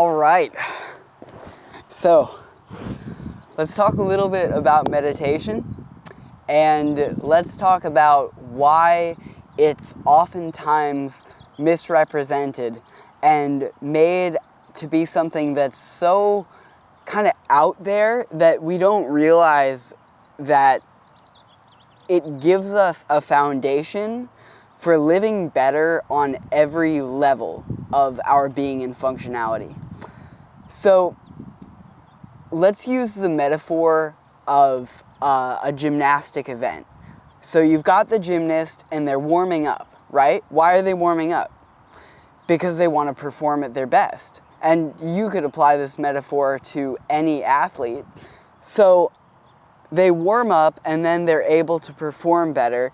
All right, so let's talk a little bit about meditation, and let's talk about why it's oftentimes misrepresented and made to be something that's so kind of out there that we don't realize that it gives us a foundation for living better on every level of our being and functionality. So let's use the metaphor of a gymnastic event. So you've got the gymnast and they're warming up, right? Why are they warming up? Because they want to perform at their best. And you could apply this metaphor to any athlete. So they warm up and then they're able to perform better,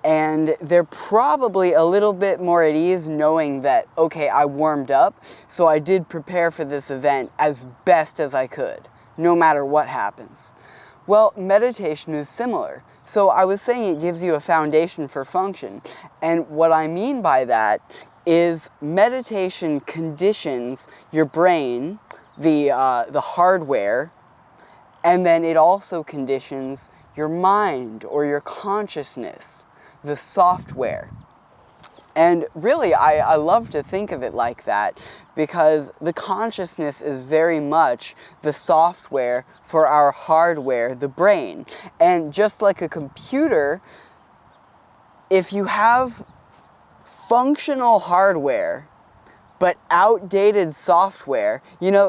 and they're probably a little bit more at ease knowing that, okay, I warmed up, so I did prepare for this event as best as I could, no matter what happens. Well, meditation is similar. So I was saying it gives you a foundation for function, and what I mean by that is meditation conditions your brain, the hardware, and then it also conditions your mind or your consciousness, the software. And really, I love to think of it like that, because the consciousness is very much the software for our hardware, the brain. And just like a computer, if you have functional hardware but outdated software,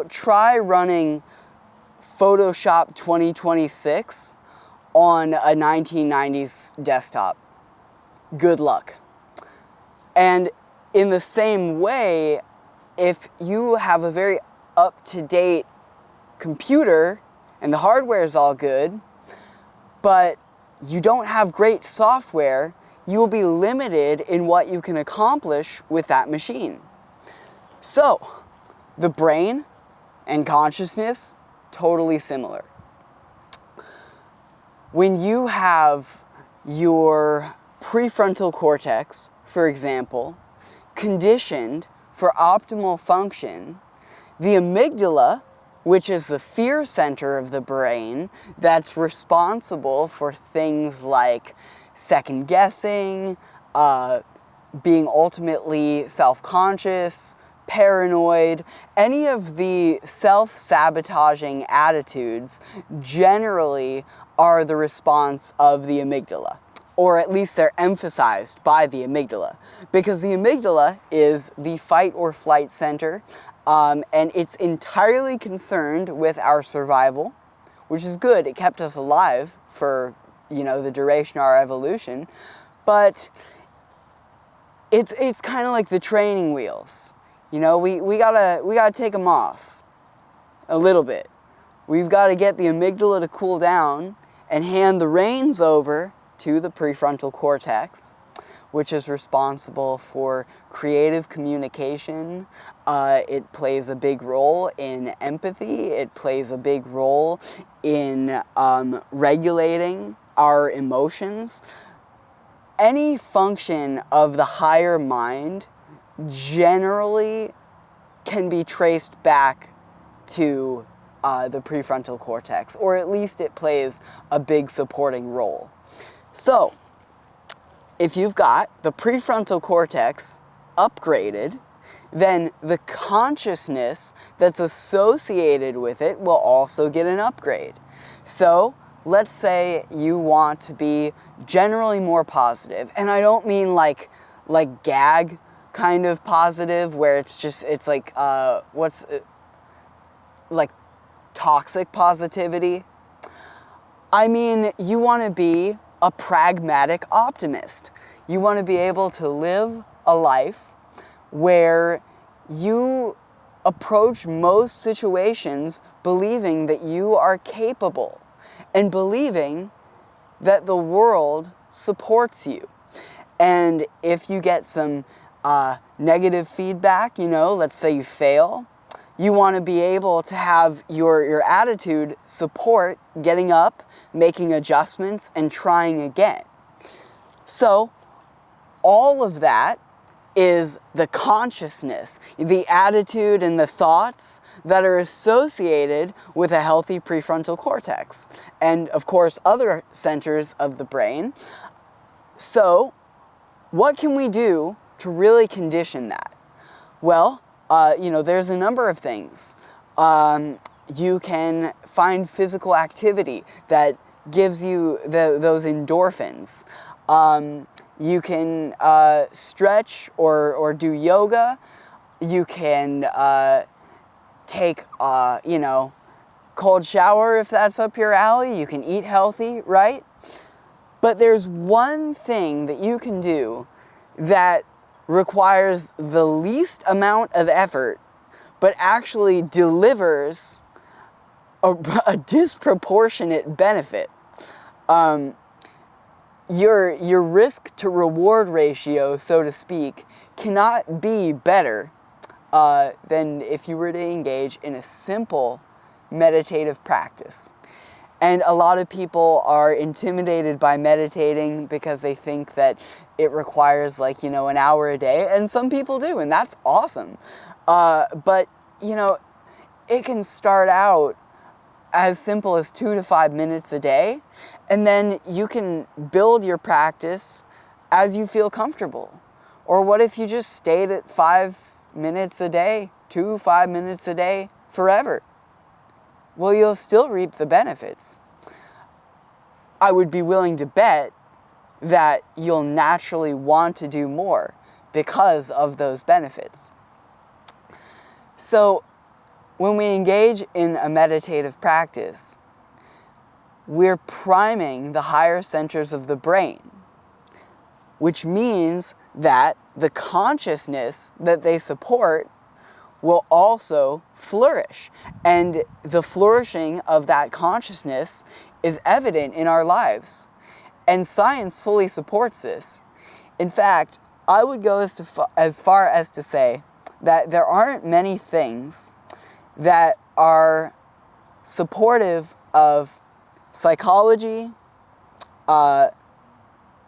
try running Photoshop 2026 on a 1990s desktop. Good luck. And in the same way, if you have a very up-to-date computer and the hardware is all good, but you don't have great software, you will be limited in what you can accomplish with that machine. So, the brain and consciousness, totally similar. When you have your prefrontal cortex, for example, conditioned for optimal function, the amygdala, which is the fear center of the brain that's responsible for things like second guessing, being ultimately self-conscious, paranoid, any of the self-sabotaging attitudes generally are the response of the amygdala. Or at least they're emphasized by the amygdala. Because the amygdala is the fight or flight center, and it's entirely concerned with our survival, which is good. It kept us alive for, the duration of our evolution. But it's kind of like the training wheels. We gotta take them off a little bit. We've got to get the amygdala to cool down and hand the reins over to the prefrontal cortex, which is responsible for creative communication. It plays a big role in empathy. It plays a big role in regulating our emotions. Any function of the higher mind generally can be traced back to the prefrontal cortex, or at least it plays a big supporting role. So, if you've got the prefrontal cortex upgraded, then the consciousness that's associated with it will also get an upgrade. So, let's say you want to be generally more positive, and I don't mean like gag kind of positive, where it's like like toxic positivity. I mean, you want to be a pragmatic optimist. You want to be able to live a life where you approach most situations believing that you are capable and believing that the world supports you. And if you get some negative feedback, let's say you fail, you want to be able to have your attitude support getting up, making adjustments, and trying again. So all of that is the consciousness, the attitude and the thoughts that are associated with a healthy prefrontal cortex, and of course other centers of the brain. So, what can we do to really condition that? Well, there's a number of things. You can find physical activity that gives you those endorphins. You can stretch or do yoga. You can take, cold shower if that's up your alley. You can eat healthy, right? But there's one thing that you can do that requires the least amount of effort, but actually delivers a disproportionate benefit. Your risk to reward ratio, so to speak, cannot be better than if you were to engage in a simple meditative practice. And a lot of people are intimidated by meditating because they think that it requires an hour a day, and some people do, and that's awesome. But it can start out as simple as 2 to 5 minutes a day, and then you can build your practice as you feel comfortable. Or what if you just stayed at 5 minutes a day, 5 minutes a day, forever? Well, you'll still reap the benefits. I would be willing to bet that you'll naturally want to do more because of those benefits. So, when we engage in a meditative practice, we're priming the higher centers of the brain, which means that the consciousness that they support will also flourish. And the flourishing of that consciousness is evident in our lives. And science fully supports this. In fact, I would go as far as to say that there aren't many things that are supportive of psychology,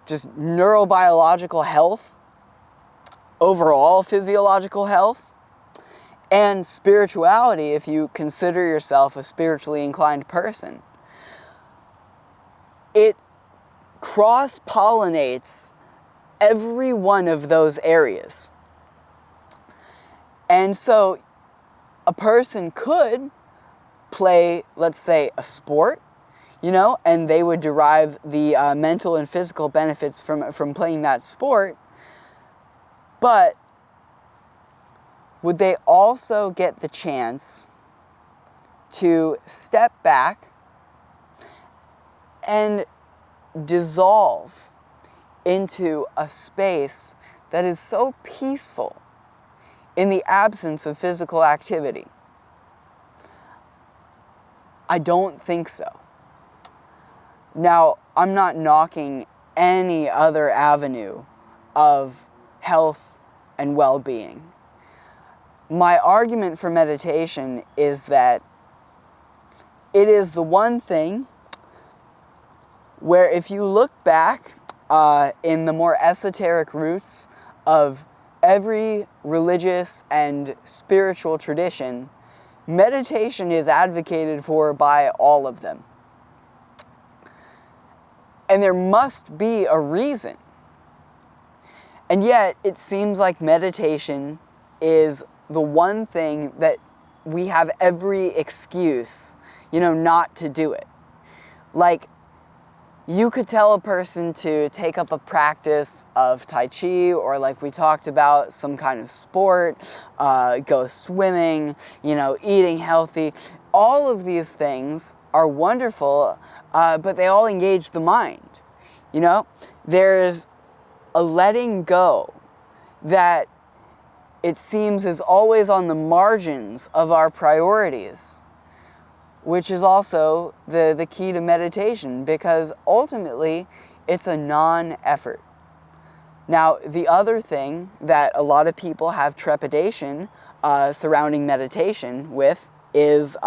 just neurobiological health, overall physiological health, and spirituality if you consider yourself a spiritually inclined person. It cross-pollinates every one of those areas. And so a person could play, let's say, a sport, and they would derive the mental and physical benefits from playing that sport, but would they also get the chance to step back and dissolve into a space that is so peaceful in the absence of physical activity? I don't think so. Now, I'm not knocking any other avenue of health and well-being. My argument for meditation is that it is the one thing where if you look back in the more esoteric roots of every religious and spiritual tradition, meditation is advocated for by all of them. And there must be a reason. And yet, it seems like meditation is the one thing that we have every excuse, not to do it. Like, you could tell a person to take up a practice of Tai Chi, or like we talked about, some kind of sport, go swimming, eating healthy. All of these things are wonderful, but they all engage the mind. There's a letting go that it seems is always on the margins of our priorities, which is also the key to meditation, because ultimately it's a non-effort. Now, the other thing that a lot of people have trepidation surrounding meditation with is,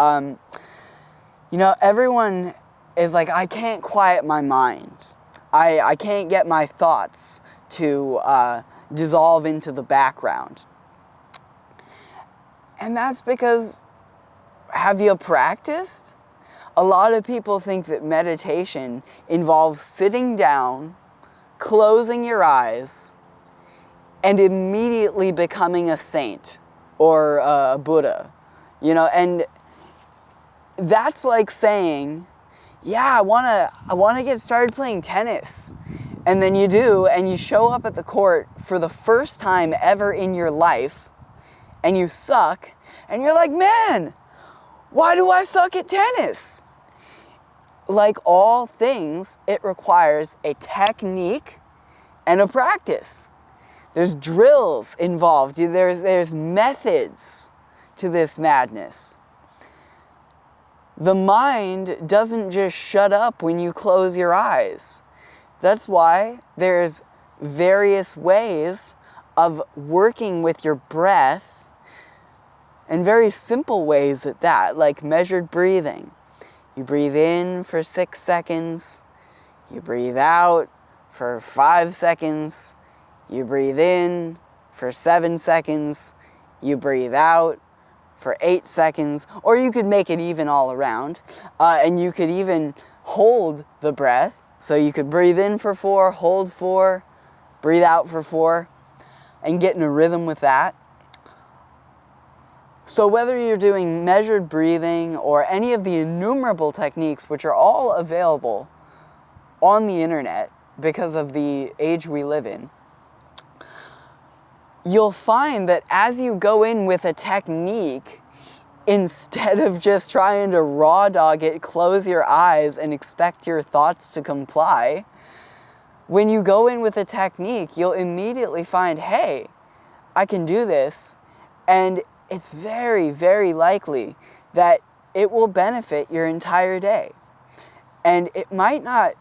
everyone is like, I can't quiet my mind. I can't get my thoughts to dissolve into the background. And that's because, have you practiced? A lot of people think that meditation involves sitting down, closing your eyes, and immediately becoming a saint or a Buddha. You know, and that's like saying, yeah, I wanna get started playing tennis. And then you do, and you show up at the court for the first time ever in your life, and you suck, and you're like, man, why do I suck at tennis? Like all things, it requires a technique and a practice. There's drills involved. There's methods to this madness. The mind doesn't just shut up when you close your eyes. That's why there's various ways of working with your breath, and very simple ways at that, like measured breathing. You breathe in for 6 seconds, you breathe out for 5 seconds, you breathe in for 7 seconds, you breathe out for 8 seconds, or you could make it even all around, and you could even hold the breath. So you could breathe in for 4, hold 4, breathe out for 4, and get in a rhythm with that. So whether you're doing measured breathing or any of the innumerable techniques, which are all available on the internet because of the age we live in, you'll find that as you go in with a technique, instead of just trying to raw dog it, close your eyes and expect your thoughts to comply, when you go in with a technique, you'll immediately find, hey, I can do this, and it's very, very likely that it will benefit your entire day. And it might not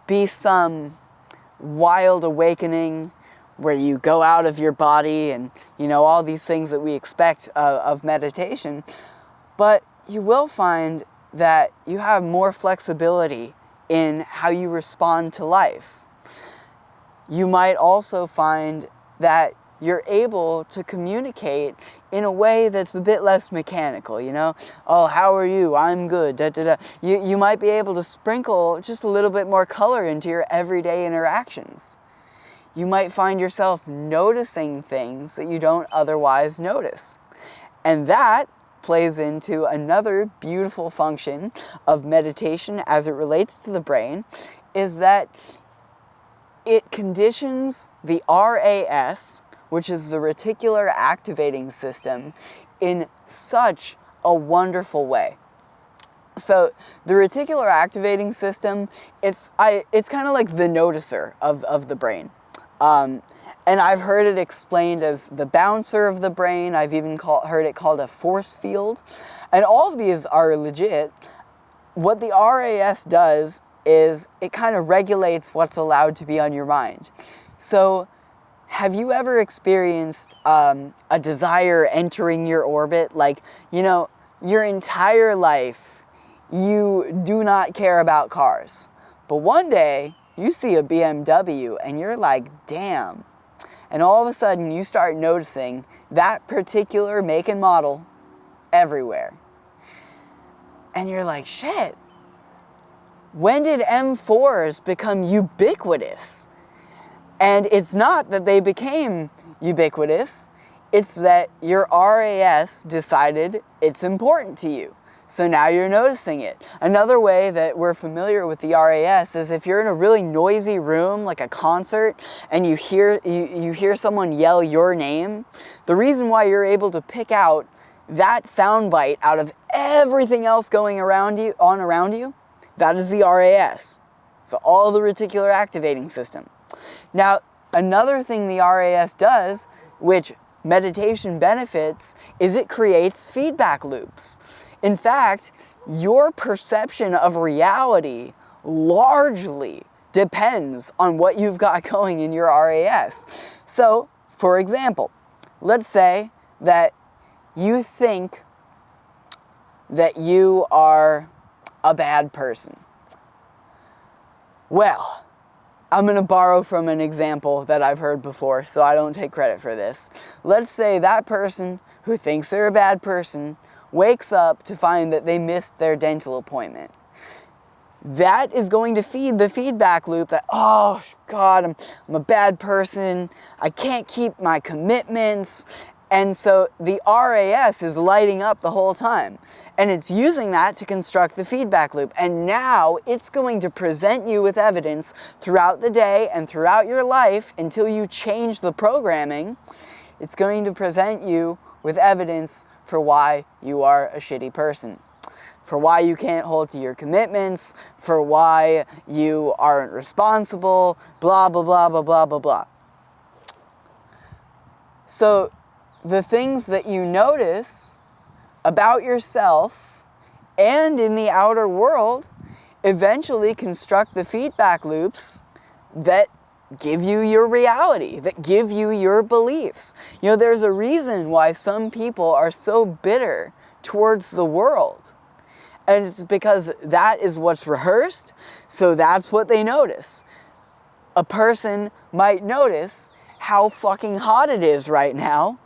be some wild awakening where you go out of your body and, you know, all these things that we expect of meditation, but you will find that you have more flexibility in how you respond to life. You might also find that you're able to communicate in a way that's a bit less mechanical, you know? Oh, how are you? I'm good, da da da. You might be able to sprinkle just a little bit more color into your everyday interactions. You might find yourself noticing things that you don't otherwise notice. And that plays into another beautiful function of meditation as it relates to the brain, is that it conditions the RAS, which is the reticular activating system, in such a wonderful way. So the reticular activating system, it's kind of like the noticer of the brain. And I've heard it explained as the bouncer of the brain. I've even heard it called a force field. And all of these are legit. What the RAS does is it kind of regulates what's allowed to be on your mind. So have you ever experienced a desire entering your orbit? Like, you know, your entire life, you do not care about cars. But one day, you see a BMW and you're like, damn. And all of a sudden, you start noticing that particular make and model everywhere. And you're like, shit. When did M4s become ubiquitous? And it's not that they became ubiquitous, it's that your RAS decided it's important to you. So now you're noticing it. Another way that we're familiar with the RAS is if you're in a really noisy room, like a concert, and you hear someone yell your name, the reason why you're able to pick out that soundbite out of everything else going around you, that is the RAS. So all the reticular activating system. Now, another thing the RAS does, which meditation benefits, is it creates feedback loops. In fact, your perception of reality largely depends on what you've got going in your RAS. So, for example, let's say that you think that you are a bad person. Well, I'm going to borrow from an example that I've heard before, so I don't take credit for this. Let's say that person who thinks they're a bad person wakes up to find that they missed their dental appointment. That is going to feed the feedback loop that, oh God, I'm a bad person, I can't keep my commitments. And so the RAS is lighting up the whole time. And it's using that to construct the feedback loop. And now it's going to present you with evidence throughout the day and throughout your life until you change the programming. It's going to present you with evidence for why you are a shitty person, for why you can't hold to your commitments, for why you aren't responsible, blah, blah, blah, blah, blah, blah, blah. So the things that you notice about yourself and in the outer world eventually construct the feedback loops that give you your reality, that give you your beliefs. You know, there's a reason why some people are so bitter towards the world. And it's because that is what's rehearsed, so that's what they notice. A person might notice how fucking hot it is right now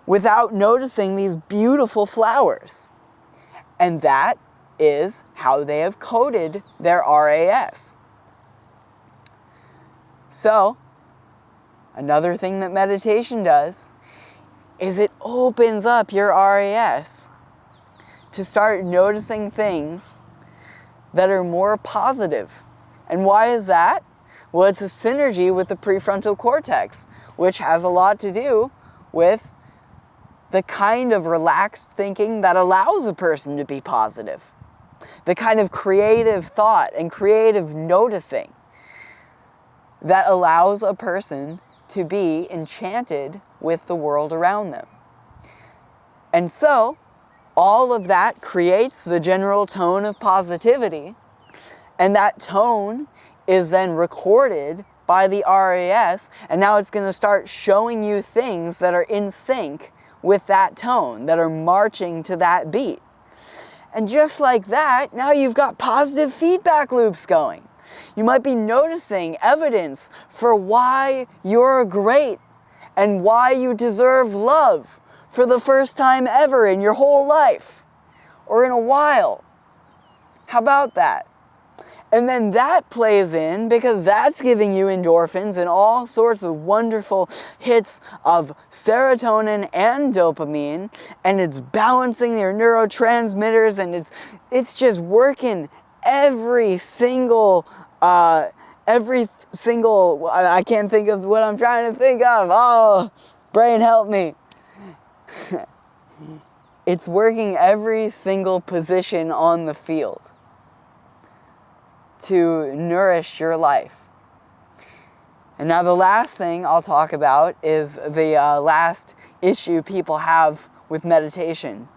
without noticing these beautiful flowers. And that is how they have coded their RAS. So, another thing that meditation does is it opens up your RAS to start noticing things that are more positive. And why is that? Well, it's a synergy with the prefrontal cortex, which has a lot to do with the kind of relaxed thinking that allows a person to be positive. The kind of creative thought and creative noticing that allows a person to be enchanted with the world around them. And so, all of that creates the general tone of positivity, and that tone is then recorded by the RAS, and now it's going to start showing you things that are in sync with that tone, that are marching to that beat. And just like that, now you've got positive feedback loops going. You might be noticing evidence for why you're great and why you deserve love for the first time ever in your whole life or in a while. How about that? And then that plays in because that's giving you endorphins and all sorts of wonderful hits of serotonin and dopamine, and it's balancing your neurotransmitters, and it's just working every single, I can't think of what I'm trying to think of. Oh, brain help me. It's working every single position on the field to nourish your life. And now the last thing I'll talk about is the last issue people have with meditation.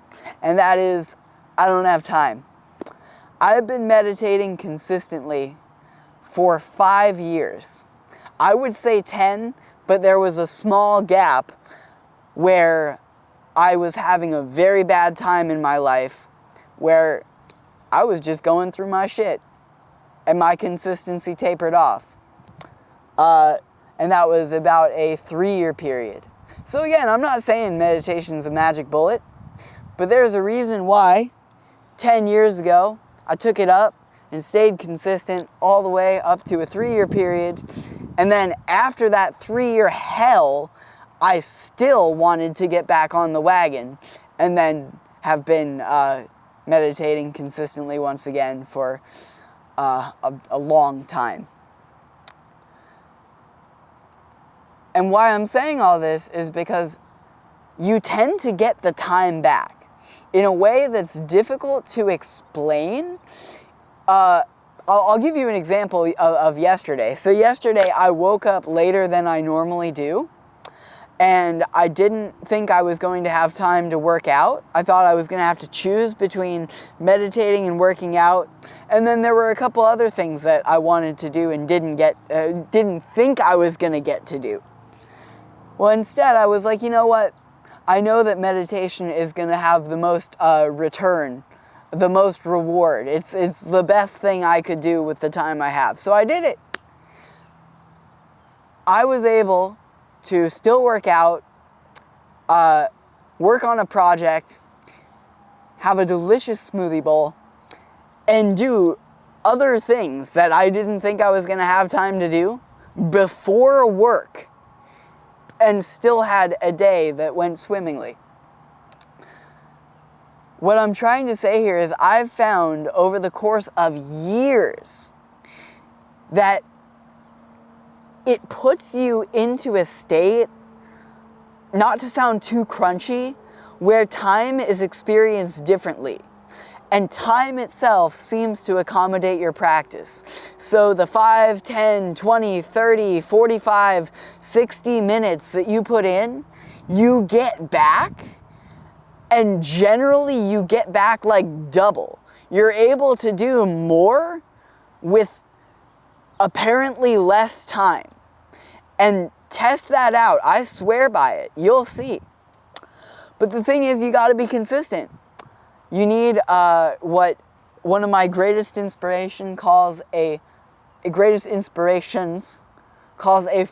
And that is, I don't have time. I've been meditating consistently for 5 years. I would say 10, but there was a small gap where I was having a very bad time in my life where I was just going through my shit and my consistency tapered off. And that was about a 3-year period. So again, I'm not saying meditation's a magic bullet, but there's a reason why 10 years ago I took it up and stayed consistent all the way up to a 3-year period. And then after that 3-year hell, I still wanted to get back on the wagon, and then have been meditating consistently once again for a long time. And why I'm saying all this is because you tend to get the time back in a way that's difficult to explain. I'll give you an example of yesterday. So yesterday I woke up later than I normally do, and I didn't think I was going to have time to work out. I thought I was going to have to choose between meditating and working out. And then there were a couple other things that I wanted to do and didn't think I was going to get to do. Well, instead I was like, you know what? I know that meditation is going to have the most return, the most reward. It's the best thing I could do with the time I have. So I did it. I was able to still work out, work on a project, have a delicious smoothie bowl, and do other things that I didn't think I was going to have time to do before work, and still had a day that went swimmingly. What I'm trying to say here is I've found over the course of years that it puts you into a state, not to sound too crunchy, where time is experienced differently. And time itself seems to accommodate your practice. So the 5, 10, 20, 30, 45, 60 minutes that you put in, you get back, and generally you get back like double. You're able to do more with apparently less time. And test that out. I swear by it. You'll see. But the thing is, you got to be consistent. You need what one of my greatest inspirations calls a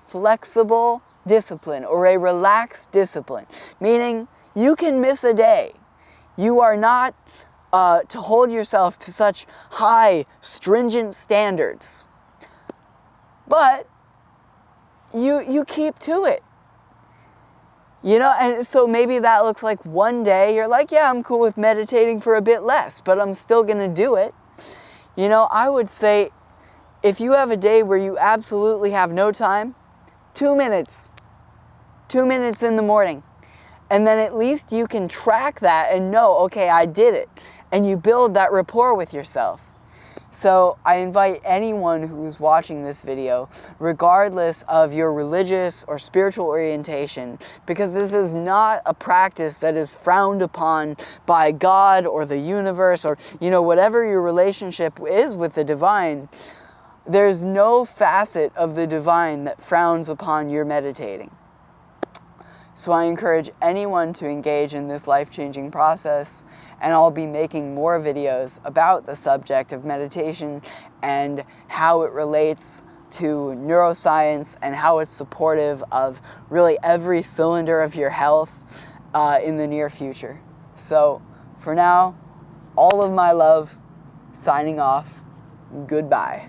flexible discipline, or a relaxed discipline. Meaning, you can miss a day. You are not to hold yourself to such high, stringent standards. But you keep to it. You know, and so maybe that looks like one day you're like, yeah, I'm cool with meditating for a bit less, but I'm still going to do it. You know, I would say if you have a day where you absolutely have no time, 2 minutes. 2 minutes in the morning. And then at least you can track that and know, okay, I did it. And you build that rapport with yourself. So I invite anyone who's watching this video, regardless of your religious or spiritual orientation, because this is not a practice that is frowned upon by God or the universe, or, you know, whatever your relationship is with the divine. There's no facet of the divine that frowns upon your meditating. So I encourage anyone to engage in this life-changing process, and I'll be making more videos about the subject of meditation and how it relates to neuroscience and how it's supportive of really every cylinder of your health in the near future. So for now, all of my love, signing off, goodbye.